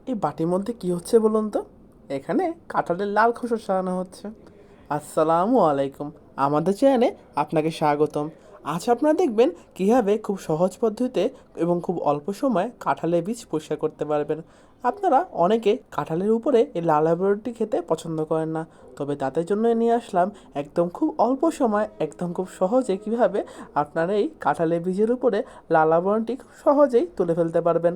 এই বাটির মধ্যে কি হচ্ছে বলুন তো? এখানে কাঁঠালের লাল খোসা ছাড়ানো হচ্ছে। আসসালামু আলাইকুম, আমাদের চ্যানেলে আপনাকে স্বাগতম। আজ আপনারা দেখবেন কীভাবে খুব সহজ পদ্ধতিতে এবং খুব অল্প সময়ে কাঁঠালের বীজ পরিষ্কার করতে পারবেন। আপনারা অনেকে কাঁঠালের উপরে এই লালা বড়িটি খেতে পছন্দ করেন না, তবে তাদের জন্য নিয়ে আসলাম একদম খুব অল্প সময় একদম খুব সহজে কীভাবে আপনারা এই কাঁঠালের বীজের উপরে লালা বড়িটি খুব সহজেই তুলে ফেলতে পারবেন।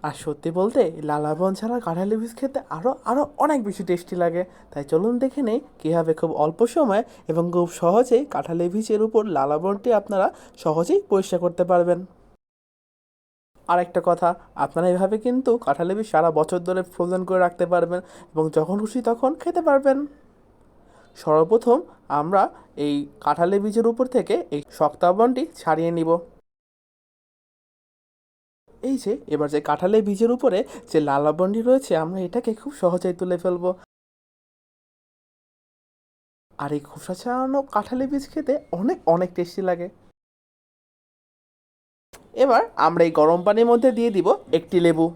আর সত্যি বলতে লালাবন ছাড়া কাঁঠালি বীজ খেতে আরও আরও অনেক বেশি টেস্টি লাগে। তাই চলুন দেখে নেই কীভাবে খুব অল্প সময় এবং খুব সহজেই কাঁঠালি বীজের উপর লালাবনটি আপনারা সহজেই পরিষ্কার করতে পারবেন। আরেকটা কথা, আপনারা এভাবে কিন্তু কাঁঠালি বীজ সারা বছর ধরে ফ্রোজেন করে রাখতে পারবেন এবং যখন খুশি তখন খেতে পারবেন। সর্বপ্রথম আমরা এই কাঁঠালি বীজের উপর থেকে এই শক্ত আবরণটি ছাড়িয়ে নিব। এই যে এবার যে কাঁঠালের বীজের উপরে যে লাল আবরণটি রয়েছে আমরা এটাকে খুব সহজেই তুলে ফেলবো। আর এই খোসা ছাড়ানো কাঁঠালের বীজ খেতে অনেক অনেক টেস্টি লাগে। এবার আমরা এই গরম পানির মধ্যে দিয়ে দিব একটি লেবু।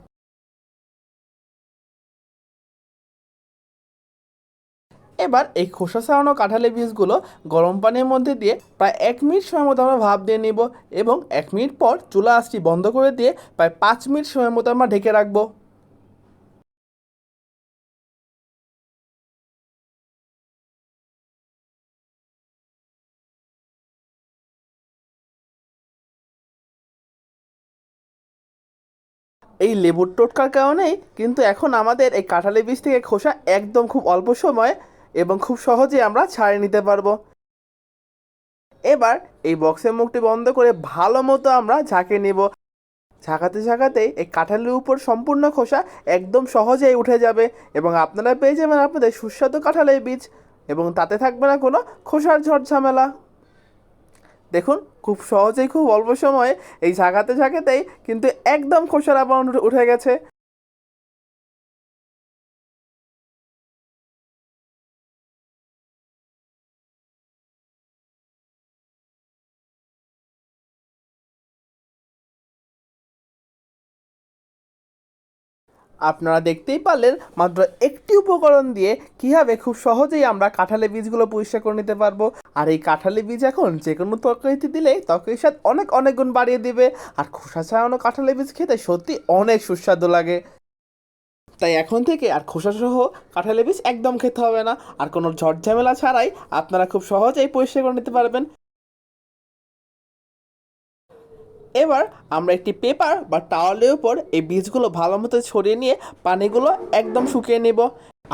এবার এই খোসা ছাড়ানো কাঁঠালের বীজগুলো গরম পানির মধ্যে দিয়ে প্রায় 1 মিনিট সময় মতো আমরা ভাপ দিয়ে নিব এবং 1 মিনিট পর চুলা আঁচটি বন্ধ করে দিয়ে প্রায় 5 মিনিট সময় মতো আমরা ঢেকে রাখবো। এই লেবুর টোটকার কারণেই কিন্তু এখন আমাদের এই কাঁঠালের বীজ থেকে খোসা একদম খুব অল্প সময় এবং খুব সহজেই আমরা ছাড়িয়ে নিতে পারবো। এবার এই বক্সের মুখটি বন্ধ করে ভালো মতো আমরা ঝাঁকিয়ে নেব। ঝাঁকাতে ঝাঁকাতেই এই কাঁঠালের উপর সম্পূর্ণ খোসা একদম সহজেই উঠে যাবে এবং আপনারা পেয়ে যাবেন আপনাদের সুস্বাদু কাঁঠালের বীজ এবং তাতে থাকবে না কোনো খোসার ঝড় ঝামেলা। দেখুন খুব সহজেই খুব অল্প সময়ে এই ঝাঁকাতে ঝাঁকাতেই কিন্তু একদম খোসার আবরণ উঠে গেছে। আপনারা দেখতেই পারলেন মাত্র একটি উপকরণ দিয়ে কীভাবে খুব সহজেই আমরা কাঁঠালের বীজগুলো পরিষ্কার করে নিতে পারবো। আর এই কাঁঠালের বীজ এখন যে কোনো তরকারিতে দিলেই তরকারির স্বাদ অনেক অনেক গুণ বাড়িয়ে দিবে। আর খোসা ছাড়ানো কাঁঠালের বীজ খেতে সত্যি অনেক সুস্বাদু লাগে। তাই এখন থেকে আর খোসাসহ কাঁঠালের বীজ একদম খেতে হবে না, আর কোনো ঝড় ঝামেলা ছাড়াই আপনারা খুব সহজেই পরিষ্কার করে নিতে পারবেন। এবার আমরা একটি পেপার বা টাওয়ালের উপর এই বীজগুলো ভালো মতো ছড়িয়ে নিয়ে পানিগুলো একদম শুকিয়ে নেব।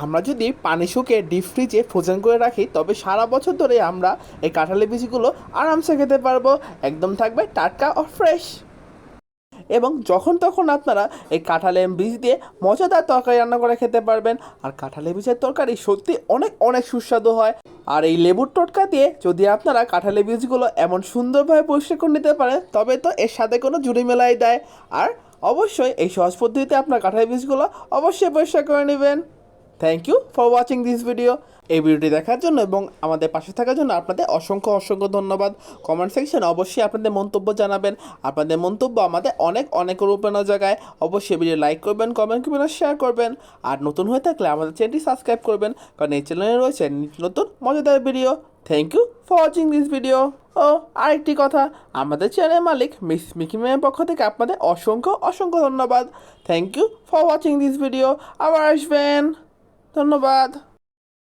আমরা যদি পানি শুকিয়ে ডিপ ফ্রিজে ফ্রোজেন করে রাখি তবে সারা বছর ধরে আমরা এই কাঁঠালের বীজগুলো আরামসে খেতে পারবো। একদম থাকবে টাটকা ও ফ্রেশ। এবং যখন তখন আপনারা এই কাঁঠালের বীজ দিয়ে মজাদার তরকারি রান্না করে খেতে পারবেন। আর কাঁঠালের বীজের তরকারি সত্যি অনেক অনেক সুস্বাদু হয়। আর এই লেবুর টোটকা দিয়ে যদি আপনারা কাঁঠালের বীজগুলো এমন সুন্দরভাবে পরিষ্কার করে নিতে পারেন তবে তো এর সাথে কোনো জুড়ি মেলাই দেয়। আর অবশ্যই এই সহজ পদ্ধতিতে আপনার কাঁঠালের বীজগুলো অবশ্যই পরিষ্কার করে নেবেন। Thank you for watching this video. এই ভিডিওটি দেখার জন্য এবং আমাদের পাশে থাকার জন্য আপনাদের অসংখ্য অসংখ্য ধন্যবাদ। কমেন্ট সেকশনে অবশ্যই আপনাদের মন্তব্য জানাবেন। আপনাদের মন্তব্য আমাদের অনেক অনেক অনুপ্রেরণা জায়গায়। অবশ্যই ভিডিও লাইক করবেন, কমেন্ট করবেন আর শেয়ার করবেন। আর নতুন হয়ে থাকলে আমাদের চ্যানেলটি সাবস্ক্রাইব করবেন, কারণ এই চ্যানেলে রয়েছে নতুন মজাদার video. Thank you for watching this video. ও আরেকটি কথা, আমাদের চ্যানেলের মালিক মিস মিকি ম্যামের পক্ষ থেকে আপনাদের অসংখ্য অসংখ্য ধন্যবাদ। Thank you for watching this video. আবার আসবেন। ধন্যবাদ।